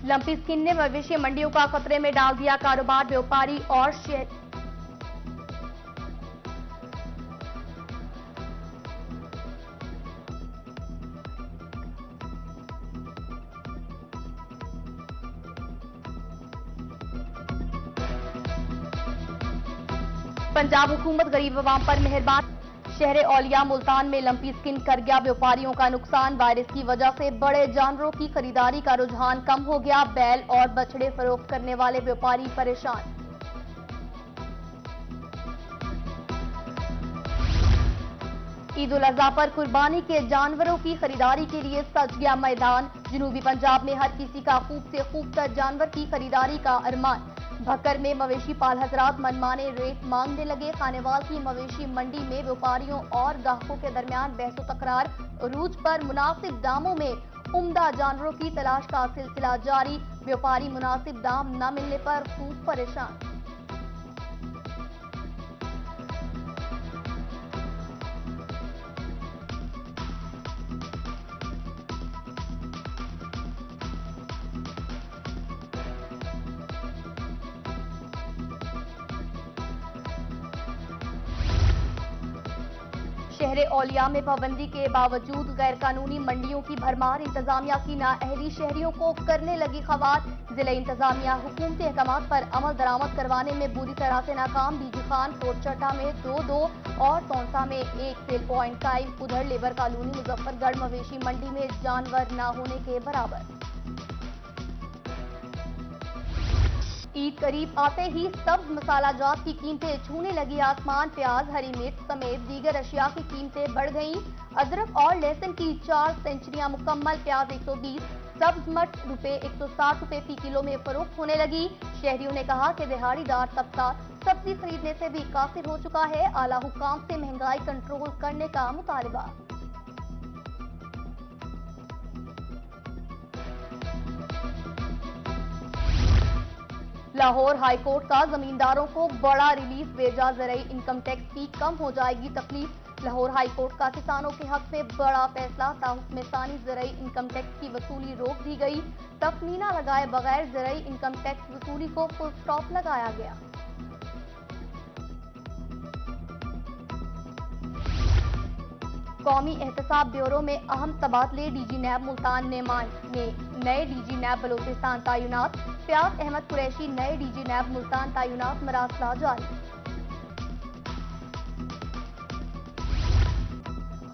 Lumpy skin ने मवेशी मंडियों का खतरे में डाल दिया कारोबार। व्यापारी और पंजाब हुकूमत गरीब अवाम पर मेहरबान। शहर औलिया मुल्तान में लंपी स्किन कर गया व्यापारियों का नुकसान। वायरस की वजह से बड़े जानवरों की खरीदारी का रुझान कम हो गया। बैल और बछड़े फरोख्त करने वाले व्यापारी परेशान। ईद उल अजहा पर कुर्बानी के जानवरों की खरीदारी के लिए सज गया मैदान। जनूबी पंजाब में हर किसी का खूब से खूबतर जानवर की खरीदारी का अरमान। भक्कर में मवेशी पाल हजरात मनमाने रेट मांगने लगे। खानेवाल की मवेशी मंडी में व्यापारियों और ग्राहकों के दरमियान बहसो तकरार। अरूज पर मुनासिब दामों में उम्दा जानवरों की तलाश का सिलसिला जारी। व्यापारी मुनासिब दाम न मिलने पर खूब परेशान। शहर औलिया में पाबंदी के बावजूद गैर कानूनी मंडियों की भरमार। इंतजामिया की नाअहली शहरियों को करने लगी खवात। जिला इंतजामिया हुकूमती अहकामात पर अमल दरामद करवाने में बुरी तरह से नाकाम। डीजी खान कोटचटा में 2-2 और तौसा में 1 सेल पॉइंट कायम। उधर लेबर कॉलोनी मुजफ्फरगढ़ मवेशी मंडी में जानवर न होने के बराबर। ईद करीब आते ही सब्ज मसाला जात की कीमतें छूने लगी आसमान। प्याज, हरी मिर्च समेत दीगर अशिया की कीमतें बढ़ गईं। अदरक और लहसुन की 4 सेंचुरियां मुकम्मल। प्याज 120, सब्ज मर्च ₹160 फी किलो में फरोख्त होने लगी। शहरियों ने कहा कि दिहाड़ीदार तबका सब्जी खरीदने से भी कासिर हो चुका है। आला हुकाम से महंगाई कंट्रोल करने का मुतालबा। लाहौर हाई कोर्ट का जमींदारों को बड़ा रिलीफ भेजा। ज़राई इनकम टैक्स की कम हो जाएगी तकलीफ। लाहौर हाई कोर्ट का किसानों के हक में बड़ा फैसला। ताहुक्म सानी ज़राई इनकम टैक्स की वसूली रोक दी गई। तखमीना लगाए बगैर ज़राई इनकम टैक्स वसूली को फुल स्टॉप लगाया गया। कौमी एहतसाब ब्यूरो में अहम तबादले। डीजी नैब मुल्तान ने नए डीजी नैब बलोचिस्तान तैनात। फयाज अहमद कुरैशी नए डीजी नैब मुल्तान तैनात। मरासला जारी।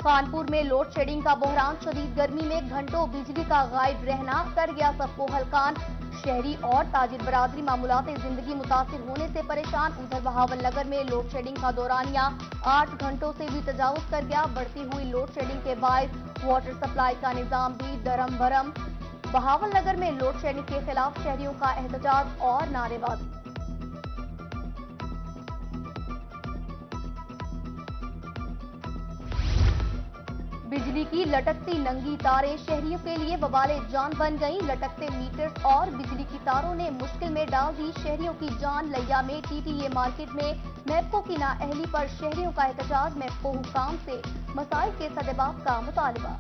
कानपुर में लोड शेडिंग का बहरान। शदीद गर्मी में घंटों बिजली का गायब रहना कर गया सबको हलकान। शहरी और ताजिर बरादरी मामूलात जिंदगी मुतासिर होने से परेशान। उधर बहावल नगर में लोड शेडिंग का दौरानिया 8 घंटों से भी तजावुज कर गया। बढ़ती हुई लोड शेडिंग के बायस वाटर सप्लाई का निजाम भी दरम भरम। बहावल नगर में लोड शेडिंग के खिलाफ शहरियों का एहतजाज और नारेबाजी। बिजली की लटकती नंगी तारें शहरियों के लिए वबाले जान बन गईं। लटकते मीटर्स और बिजली की तारों ने मुश्किल में डाल दी शहरियों की जान। लिया में टीटीए मार्केट में मैप्को की नाअहली पर शहरियों का एहतजाज। मैप्को हुकाम से मसाइल के सदेबाब का मुतालबा।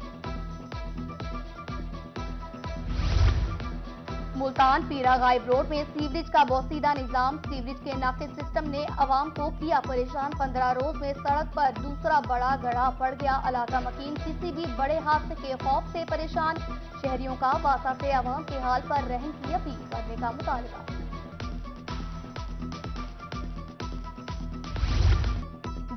मुल्तान पीरा गायब रोड में सीवरेज का बोसीदा निजाम। सीवरेज के नाकिस सिस्टम ने अवाम को किया परेशान। 15 रोज में सड़क पर दूसरा बड़ा गड्ढा पड़ गया। इलाका मकीन किसी भी बड़े हादसे के खौफ से परेशान। शहरियों का वासा से अवाम के हाल पर रहम की अपील करने का मुतालबा।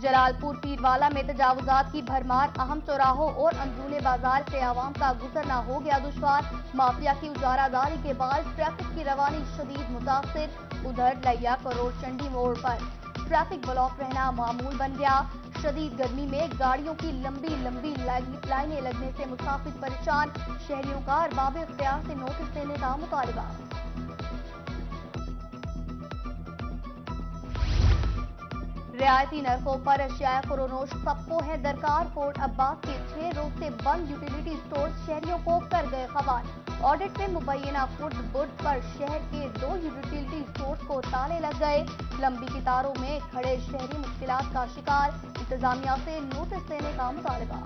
जलालपुर पीरवाला में तजावुजात की भरमार। अहम चौराहों और अंदरूने बाजार से आवाम का गुजरना हो गया दुश्वार। माफिया की उजारादारी के बाद ट्रैफिक की रवानी शदीद मुतासिर। उधर लिया करोड़ चंडी मोड़ पर ट्रैफिक ब्लॉक रहना मामूल बन गया। शदीद गर्मी में गाड़ियों की लंबी लंबी लाइनें लगने से मुसाफिर परेशान। शहरियों का अरबाब इख्तियार से नोटिस देने का मुतालबा। रियायती नरखों पर अशिया फरोनोश सबको है दरकार। फोर्ट अब्बास के 6 रोज से बंद यूटिलिटी स्टोर शहरियों को कर गए खबार। ऑडिट में मुबैना फुट बुट पर शहर के 2 यूटिलिटी स्टोर्स को ताले लग गए। लंबी कतारों में खड़े शहरी मुश्किलात का शिकार। इंतजामिया से नोटिस देने का मुतालबा।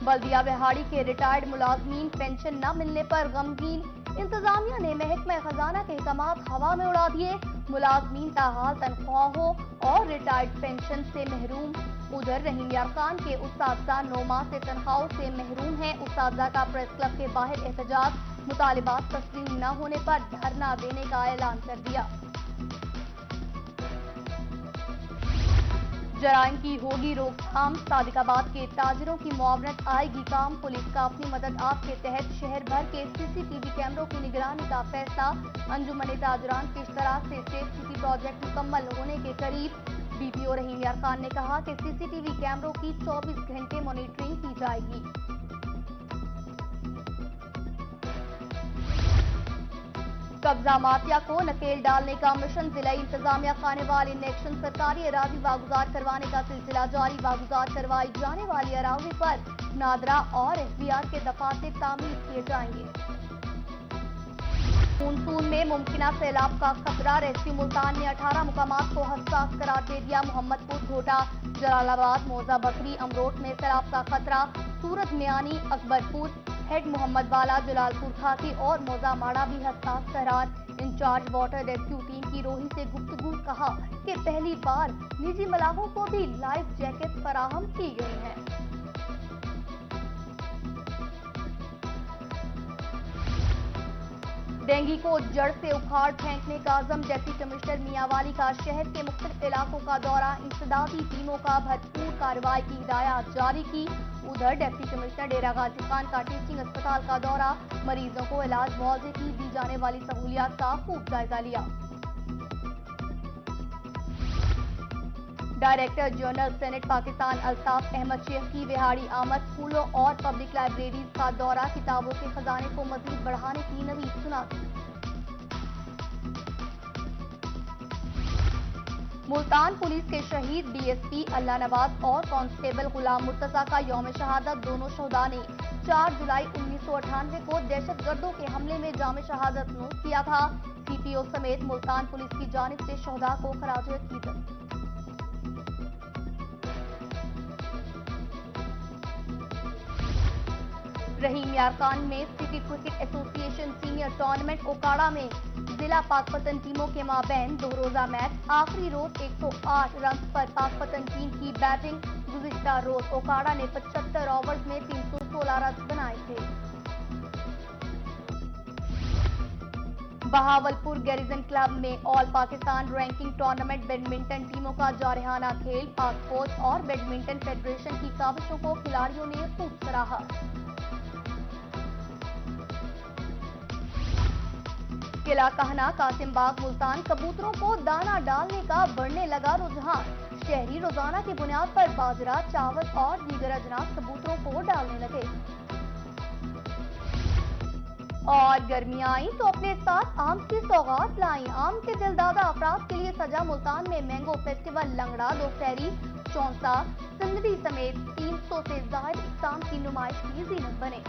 बल्दिया बिहाड़ी के रिटायर्ड मुलाजमीन पेंशन न मिलने पर गमगीन। इंतजामिया ने महकमा खजाना के अहकामात हवा में उड़ा दिए। मुलाजमीन ताहाल तनख्वाहों और रिटायर्ड पेंशन से महरूम। उधर रहीम यार खान के उस्तादजा 9 माह से तनख्वाहों से महरूम हैं। उस्तादजा का प्रेस क्लब के बाहर एहतजाज। मुतालिबात तस्लीम न होने पर धरना देने का ऐलान कर दिया। जराइम की होगी रोकथाम। सादिकाबाद के ताजिरों की मुआवनत आएगी काम। पुलिस का अपनी मदद आप के तहत शहर भर के सीसीटीवी कैमरों की निगरानी का फैसला। अंजुमन ताजरान के इश्तराक से सेफ सिटी प्रोजेक्ट मुकम्मल होने के करीब। डीपीओ रहीम यार खान ने कहा कि सीसीटीवी कैमरों की 24 घंटे मॉनिटरिंग की जाएगी। कब्जा माफिया को नकेल डालने का मिशन। जिला इंतजामिया खानेवाल इन एक्शन। सरकारी अराजी वागुजार करवाने का सिलसिला जारी। वागुजार करवाई जाने वाली अराजी पर नादरा और एफबीआर के दफातर तामीर किए जाएंगे। मानसून में मुमकिना सैलाब का खतरा। रेस्क्यू मुल्तान ने 18 मुकामात को हसास करार दे दिया। मोहम्मदपुर, घोटा, जलालाबाद, मौजा बकरी, अमरोट में सैलाब का खतरा। सूरत, मियानी, अकबरपुर, हेड मोहम्मद वाला, जलालपुर खाकी और मौजा माड़ा भी हसास करार। इंचार्ज वाटर रेस्क्यू टीम की रोही से गुफ्तगू। कहा कि पहली बार निजी मलाहों को भी लाइफ जैकेट फराहम की गई हैं। डेंगू को जड़ से उखाड़ फेंकने का अज़म। डिप्टी कमिश्नर मियांवाली का शहर के मुख्तलिफ इलाकों का दौरा। इंसदादी टीमों का भरपूर कार्रवाई की हिदायत जारी की। उधर डिप्टी कमिश्नर डेरा गाजी खान का टीचिंग अस्पताल का दौरा। मरीजों को इलाज मुआवजे की दी जाने वाली सहूलियात का खूब जायजा लिया। Director general senate Pakistan Altaf Ahmed Sheikh की बिहाड़ी आमद। स्कूलों और पब्लिक लाइब्रेरीज का दौरा। किताबों के खजाने को मजीद बढ़ाने की नवीद सुनाती। मुल्तान पुलिस के शहीद डीएसपी अल्लाह नवाज और कांस्टेबल गुलाम मुर्तजा का यौम शहादत। दोनों शहदा ने 4 जुलाई 1998 को दहशतगर्दों के हमले में जाम शहादत नोश किया था। सीपीओ समेत मुल्तान पुलिस की जानिब से शहदा को खराज अकीदत। रहीम यार खान में city cricket association senior tournament Okara में जिला पाकपतन टीमों के माबैन 2 रोजा मैच। आखिरी रोज 108 रन पर पाकपतन टीम की बैटिंग। गुज़िश्ता रोज ओकाड़ा ने 75 ओवर्स में 316 रन बनाए थे। बहावलपुर गैरिजन क्लब में all Pakistan ranking tournament badminton टीमों का जारहाना खेल। पाक फौज और बैडमिंटन फेडरेशन की काविशों को खिलाड़ियों ने खूब सराहा। किला कहना, कासिम बाग, मुल्तान कबूतरों को दाना डालने का बढ़ने लगा रुझान। शहरी रोजाना की बुनियाद पर बाजरा, चावल और दीगर अजनास कबूतरों को डालने लगे। और गर्मियां आई तो अपने साथ आम की सौगात लाई। आम के दिलदादा अफराद के लिए सजा मुल्तान में मैंगो फेस्टिवल। लंगड़ा, दोपहरी, चौंसा, सिंदड़ी समेत 300 से ज्यादा इकसाम की नुमाइश की जीनत बने।